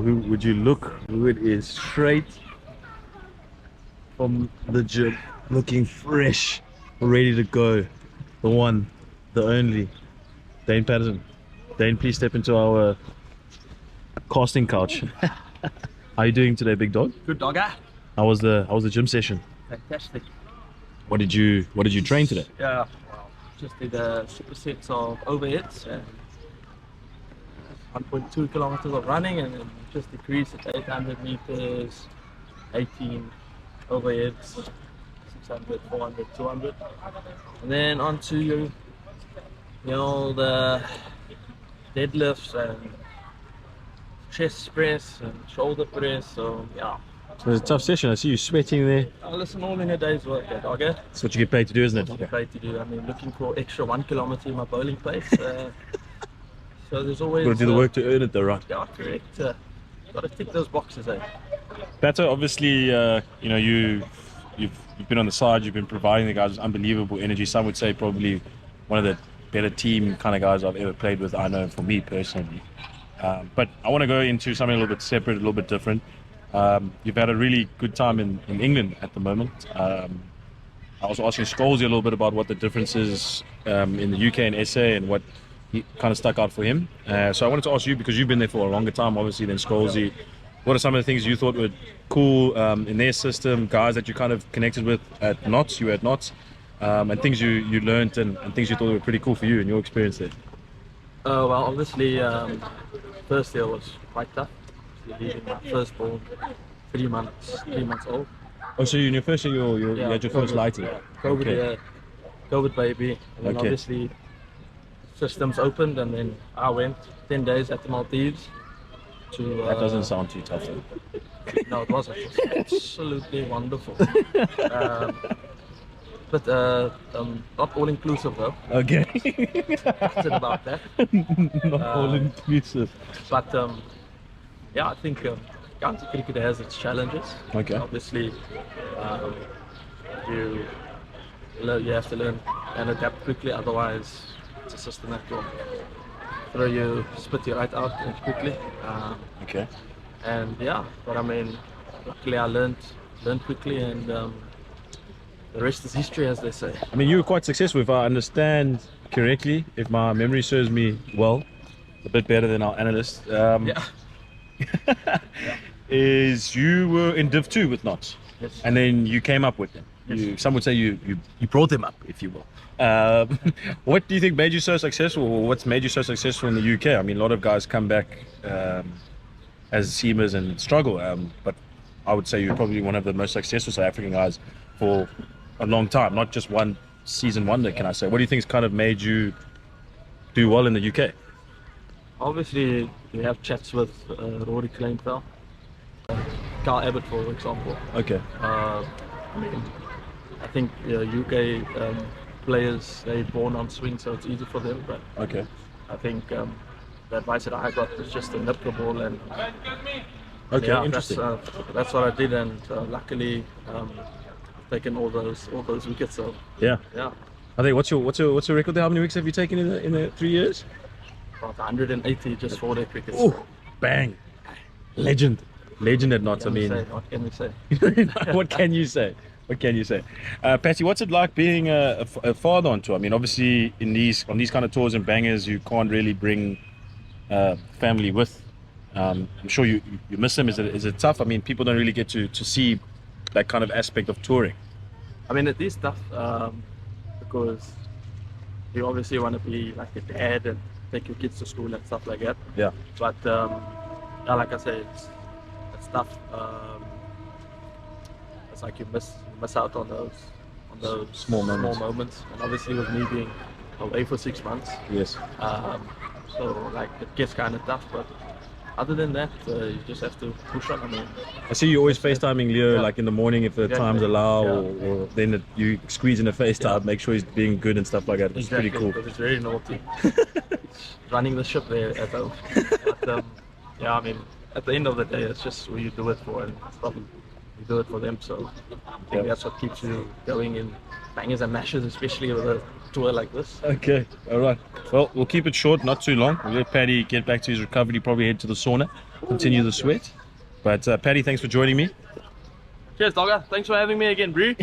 who would you look? Who it is straight from the gym, looking fresh, ready to go. The one, the only, Dane Paterson. Dane, please step into our casting couch. How are you doing today, big dog? Good dogger. How was the gym session? Fantastic. What did you train today? Yeah, well, just did supersets of overheads and 1.2 kilometers of running, and then just decreased at 800 meters, 18 overheads, 600, 400, 200, and then onto your, the deadlifts and chest press and shoulder press. So yeah. So it was a tough session. I see you sweating there. Listen, all in a day's work, dogger. That's what you get paid to do, isn't it? What you get paid to do. I mean, looking for extra 1 kilometer in my bowling pace. So there's always. Got to do the work to earn it, though, right? Yeah, correct. Got to tick those boxes, eh? Pato, obviously, you've been on the side. You've been providing the guys with unbelievable energy. Some would say probably one of the better team kind of guys I've ever played with. I know for me personally. But I want to go into something a little bit separate, a little bit different. You've had a really good time in England at the moment. I was asking Scholes a little bit about what the difference is in the UK and SA and what he kind of stuck out for him. So I wanted to ask you, because you've been there for a longer time obviously than Scholes, what are some of the things you thought were cool in their system, guys that you kind of connected with at Knots, you were at Knots, and things you learned and things you thought were pretty cool for you in your experience there? Well, obviously, first year was quite tough. Leaving my firstborn 3 months old. Oh, so in your first year you had your first lighting? Yeah, COVID baby. And then obviously systems opened, and then I went 10 days at the Maldives to... that doesn't sound too tough though. No, it wasn't. It was absolutely wonderful. But not all inclusive though. Okay. That's it about that. Not all inclusive. But yeah, I think county cricket has its challenges. Okay. Obviously, you have to learn and adapt quickly. Otherwise, it's a system that will throw you, spit you right out quickly. Okay. And yeah, but I mean, luckily I learned quickly, and the rest is history, as they say. I mean, you were quite successful, if I understand correctly, if my memory serves me well, a bit better than our analyst. Yeah. Is you were in Div 2 with Knots, Yes. and then you came up with them. Yes. Some would say you brought them up, if you will. What do you think made you so successful, or what's made you so successful in the UK? I mean, a lot of guys come back as seamers and struggle, but I would say you're probably one of the most successful South African guys for a long time, not just one season wonder, can I say. What do you think has kind of made you do well in the UK? Obviously, we have chats with Rory Kleinfeld, Carl Abbott, for example. Okay. I mean, I think UK players, they're born on swing, so it's easy for them. But Okay. I think the advice that I got was just to nip the ball, and Okay, yeah, interesting. that's what I did, and luckily taken all those wickets. So Yeah. yeah, I think what's your record there? How many wickets have you taken in the 3 years? about 180 just 4-day crickets. Oh, bang! Legend at Knots. I mean, What can we say? what can you say? What can you say? Patty, what's it like being a father on tour? I mean, obviously on these kind of tours and bangers, you can't really bring family with. I'm sure you miss them. Is it tough? I mean, people don't really get to see that kind of aspect of touring. I mean, it is tough because you obviously want to be like a dad and take your kids to school and stuff like that. Yeah. But yeah, like I say, it's tough. It's like you miss out on those Small moments. And obviously, with me being away for 6 months, Yes. so like it gets kind of tough. But other than that, you just have to push on. I mean, I see you always FaceTiming Leo, Yeah. like in the morning if the Exactly. times allow, Yeah. or then you squeeze in a FaceTime, Yeah. make sure he's being good and stuff like that. It's pretty cool. Because it's very naughty. It's running the ship there at home. But yeah, I mean, at the end of the day, it's just who you do it for, and it's probably you do it for them. So I think that's what keeps you going in bangers and mashes, especially with a tour like this. Okay, all right. Well, we'll keep it short, not too long. We'll let Paddy get back to his recovery, probably head to the sauna. continue the sweat. But Paddy, thanks for joining me. Cheers, Dogger. Thanks for having me again, bro.